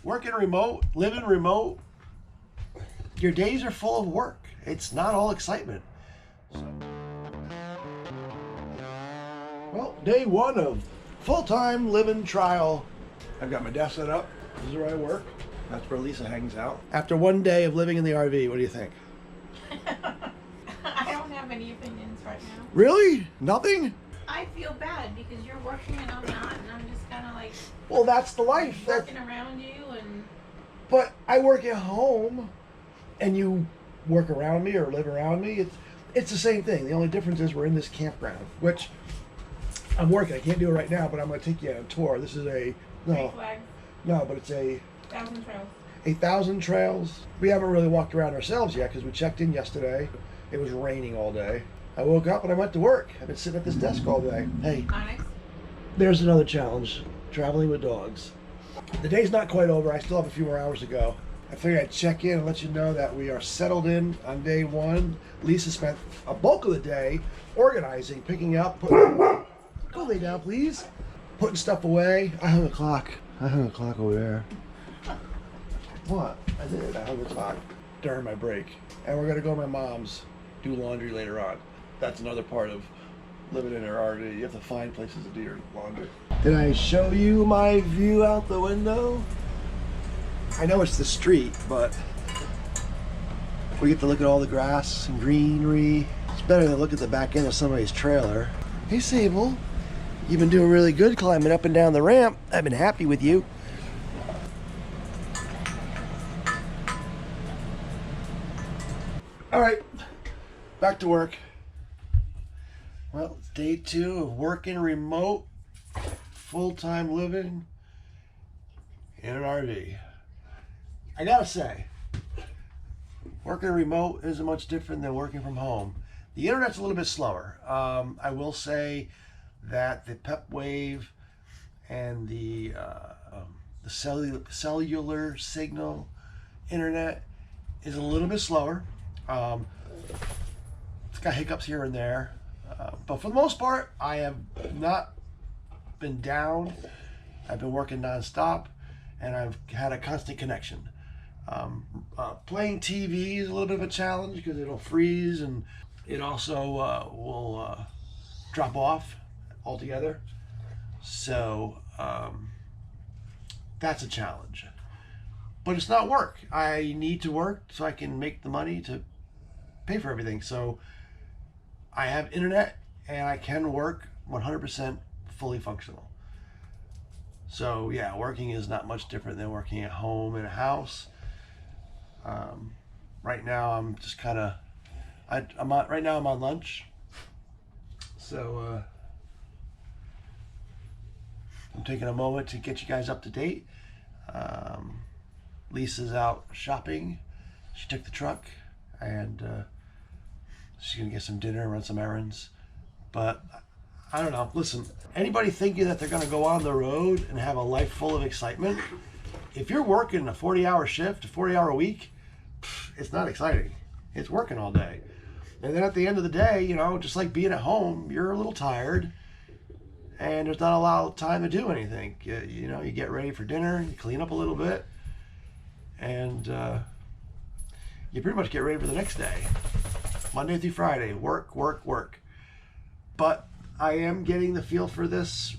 Working remote, living remote, your days are full of work. It's not all excitement. So. Well, day one of full-time living trial. I've got my desk set up. This is where I work. That's where Lisa hangs out. After one day of living in the RV, what do you think? I don't have any opinions right now. Really? Nothing? I feel bad because you're working and I'm not, and I'm just kind of like... Well, that's the life. Working around you and... But I work at home, and you work around me or live around me. It's the same thing. The only difference is we're in this campground, which I'm working. I can't do it right now, but I'm going to take you on a tour. This is a... No, but it's a... 1,000 trails. 1,000 trails. We haven't really walked around ourselves yet because we checked in yesterday. It was raining all day. I woke up and I went to work. I've been sitting at this desk all day. Hey, Onyx. There's another challenge, traveling with dogs. The day's not quite over. I still have a few more hours to go. I figured I'd check in and let you know that we are settled in on day one. Lisa spent a bulk of the day organizing, picking up, putting... Go lay down, please. Putting stuff away. I hung a clock. Over there. What? I did. I hung a clock during my break. And we're going to go to my mom's, do laundry later on. That's another part of living in an RV. You have to find places to do your laundry. Did I show you my view out the window? I know it's the street, but we get to look at all the grass and greenery. It's better than look at the back end of somebody's trailer. Hey, Sable. You've been doing really good climbing up and down the ramp. I've been happy with you. All right, back to work. Well, it's day two of working remote, full-time living in an RV. I gotta say, working remote isn't much different than working from home. The internet's a little bit slower. I will say that the Pep Wave and the cellular signal internet is a little bit slower. It's got hiccups here and there, but for the most part, I have not been down. I've been working non-stop, and I've had a constant connection. Playing TV is a little bit of a challenge because it'll freeze, and it also will drop off altogether. So that's a challenge. But it's not work. I need to work so I can make the money to pay for everything. So I have internet and I can work 100% fully functional. So yeah, working is not much different than working at home in a house. Right now I'm just kind of, right now I'm on lunch. So I'm taking a moment to get you guys up to date. Lisa's out shopping. She took the truck and she's gonna get some dinner, run some errands. But I don't know, listen, anybody thinking that they're gonna go on the road and have a life full of excitement, if you're working a 40-hour shift, a 40-hour week, it's not exciting. It's working all day. And then at the end of the day, you know, just like being at home, you're a little tired and there's not a lot of time to do anything. You know, you get ready for dinner, you clean up a little bit, and you pretty much get ready for the next day. Monday through Friday, work, work, work. But I am getting the feel for this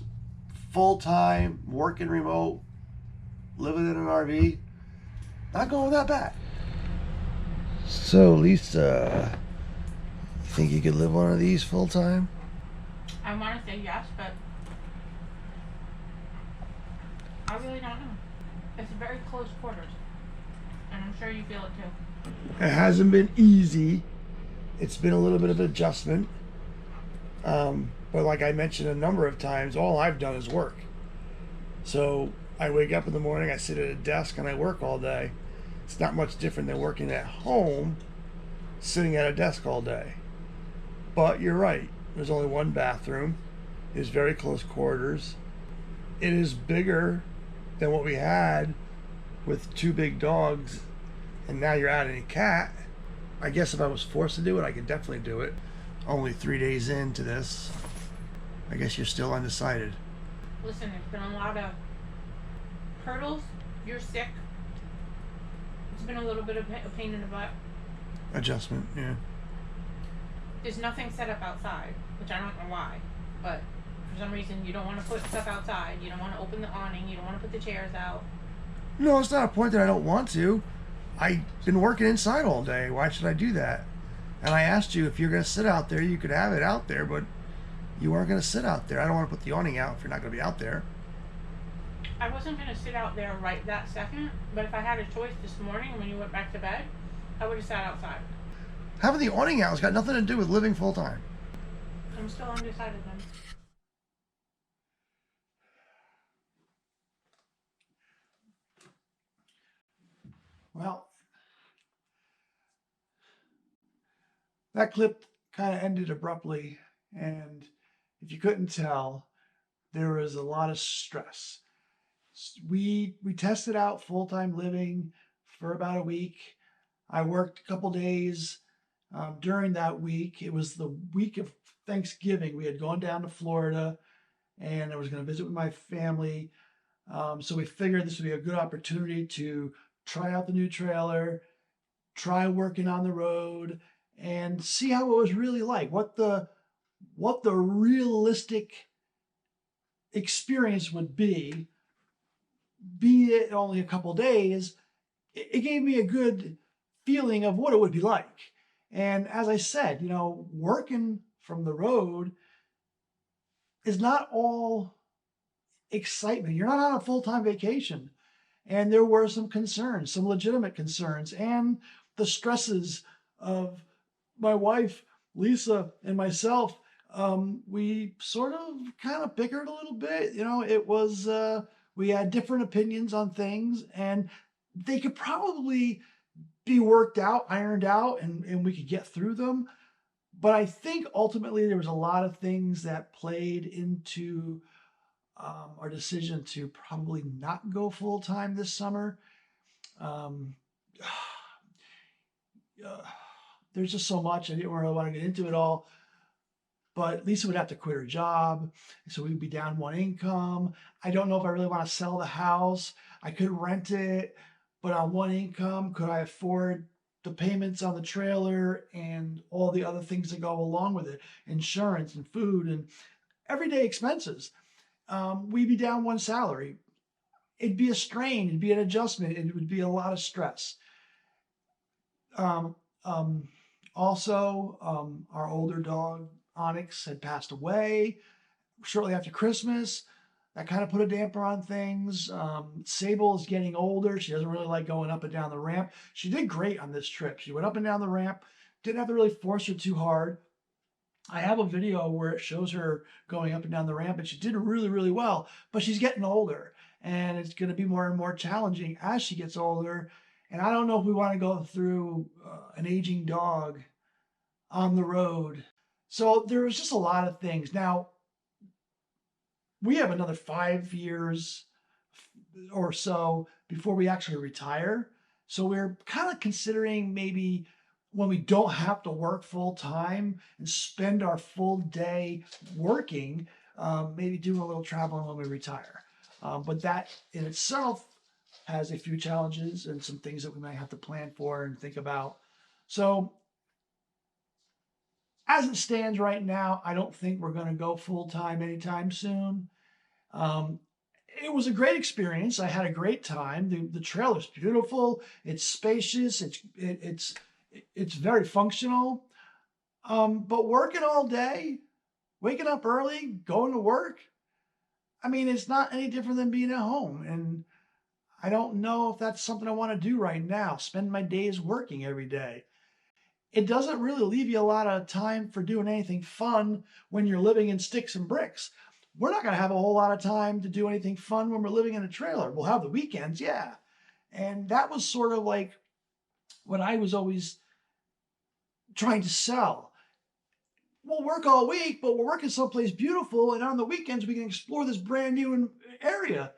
full-time, working remote, living in an RV. Not going that bad. So, Lisa, you think you could live one of these full-time? I want to say yes, but I really don't know. It's very close quarters, and I'm sure you feel it too. It hasn't been easy. It's been a little bit of an adjustment. But like I mentioned a number of times, all I've done is work. So I wake up in the morning, I sit at a desk, and I work all day. It's not much different than working at home, sitting at a desk all day. But you're right. There's only one bathroom. It's very close quarters. It is bigger than what we had with two big dogs, and now you're adding a cat. I guess if I was forced to do it, I could definitely do it. Only 3 days into this. I guess you're still undecided. Listen, there's been a lot of hurdles You're sick. It's been a little bit of a pain in the butt. Adjustment, yeah. There's nothing set up outside, which I don't know why, but for some reason you don't want to put stuff outside. You don't want to open the awning. You don't want to put the chairs out. No, it's not a point that I don't want to. I've been working inside all day. Why should I do that? And I asked you if you're going to sit out there, you could have it out there, but you weren't going to sit out there. I don't want to put the awning out if you're not going to be out there. I wasn't going to sit out there right that second, but if I had a choice this morning when you went back to bed, I would have sat outside. Having the awning out has got nothing to do with living full time. I'm still undecided then. Well, that clip kind of ended abruptly, and if you couldn't tell, there was a lot of stress. We tested out full-time living for about a week. I worked a couple days during that week. It was the week of Thanksgiving. We had gone down to Florida, and I was going to visit with my family. So we figured this would be a good opportunity to try out the new trailer, try working on the road, and see how it was really like, what the realistic experience would be it only a couple days. It gave me a good feeling of what it would be like. And as I said, working from the road is not all excitement. You're not on a full-time vacation. And there were some concerns, some legitimate concerns, and the stresses of my wife, Lisa, and myself. We sort of kind of bickered a little bit. It was, we had different opinions on things, and they could probably be worked out, ironed out, and we could get through them. But I think ultimately there was a lot of things that played into our decision to probably not go full time this summer. There's just so much. I didn't really want to get into it all. But Lisa would have to quit her job, so we'd be down one income. I don't know if I really want to sell the house. I could rent it, but on one income, could I afford the payments on the trailer and all the other things that go along with it, insurance and food and everyday expenses? We'd be down one salary. It'd be a strain. It'd be an adjustment. It would be a lot of stress. Also, our older dog, Onyx, had passed away shortly after Christmas. That kind of put a damper on things. Sable is getting older. She doesn't really like going up and down the ramp. She did great on this trip. She went up and down the ramp. Didn't have to really force her too hard. I have a video where it shows her going up and down the ramp, and she did really, really well. But she's getting older, and it's going to be more and more challenging as she gets older. And I don't know if we want to go through an aging dog on the road. So there was just a lot of things. Now, we have another 5 years or so before we actually retire. So we're kind of considering maybe when we don't have to work full time and spend our full day working, maybe doing a little traveling when we retire. But that in itself has a few challenges and some things that we might have to plan for and think about. So as it stands right now, I don't think we're going to go full time anytime soon. It was a great experience. I had a great time. The trailer's beautiful. It's spacious. It's very functional. But working all day, waking up early, going to work, I mean, it's not any different than being at home. And I don't know if that's something I want to do right now, spend my days working every day. It doesn't really leave you a lot of time for doing anything fun when you're living in sticks and bricks. We're not going to have a whole lot of time to do anything fun when we're living in a trailer. We'll have the weekends, yeah. And that was sort of like what I was always trying to sell. We'll work all week, but we're working someplace beautiful, and on the weekends we can explore this brand new area.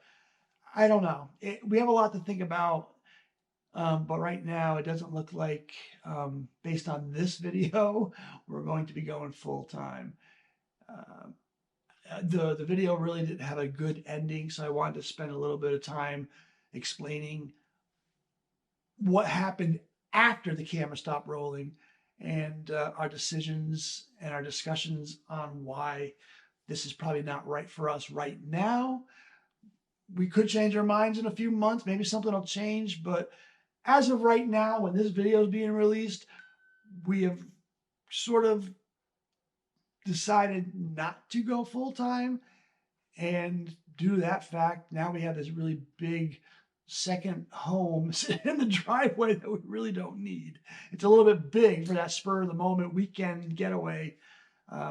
I don't know. We have a lot to think about, but right now it doesn't look like, based on this video, we're going to be going full time. The video really didn't have a good ending, so I wanted to spend a little bit of time explaining what happened after the camera stopped rolling, and our decisions and our discussions on why this is probably not right for us right now. We could change our minds in a few months. Maybe something will change. But as of right now, when this video is being released, we have sort of decided not to go full time. And due to that fact, now we have this really big second home sitting in the driveway that we really don't need. It's a little bit big for that spur of the moment weekend getaway.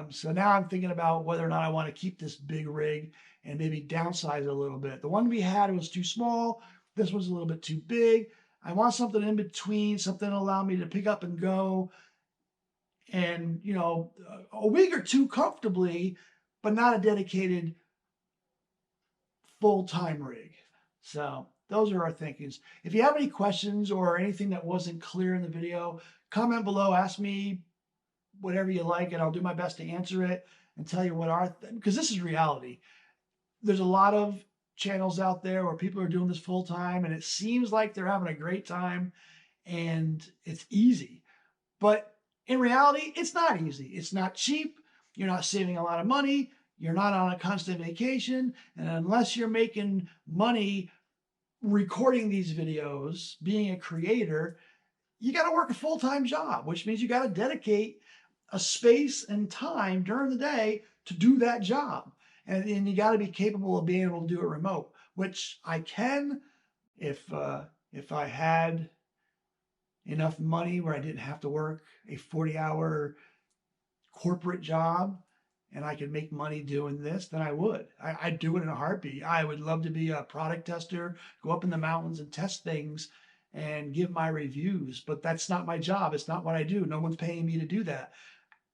So now I'm thinking about whether or not I want to keep this big rig and maybe downsize it a little bit. The one we had was too small. This was a little bit too big. I want something in between, something to allow me to pick up and go and, you know, a week or two comfortably, but not a dedicated full-time rig. So those are our thinkings. If you have any questions or anything that wasn't clear in the video, comment below, ask me whatever you like, and I'll do my best to answer it and tell you what because this is reality. There's a lot of channels out there where people are doing this full time and it seems like they're having a great time and it's easy. But in reality, it's not easy. It's not cheap. You're not saving a lot of money. You're not on a constant vacation. And unless you're making money recording these videos, being a creator, you got to work a full-time job, which means you got to dedicate a space and time during the day to do that job. And you got to be capable of being able to do it remote, which I can if I had enough money where I didn't have to work a 40-hour corporate job and I could make money doing this, then I would. I'd do it in a heartbeat. I would love to be a product tester, go up in the mountains and test things and give my reviews, but that's not my job. It's not what I do. No one's paying me to do that.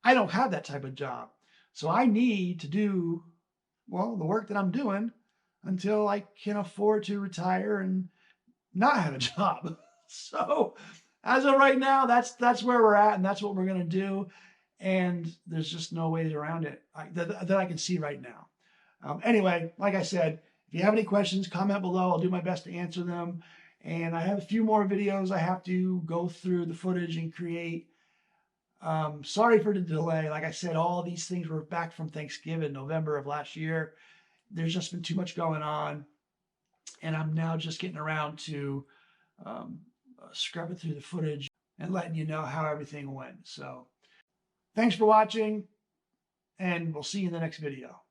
I don't have that type of job. So I need to do, well, the work that I'm doing until I can afford to retire and not have a job. So as of right now, that's where we're at, and that's what we're going to do. And there's just no ways around it that I can see right now. Anyway, like I said, if you have any questions, comment below. I'll do my best to answer them. And I have a few more videos I have to go through the footage and create. Sorry for the delay. Like I said, all these things were back from Thanksgiving, November of last year. There's just been too much going on. And I'm now just getting around to scrubbing through the footage and letting you know how everything went. So thanks for watching, and we'll see you in the next video.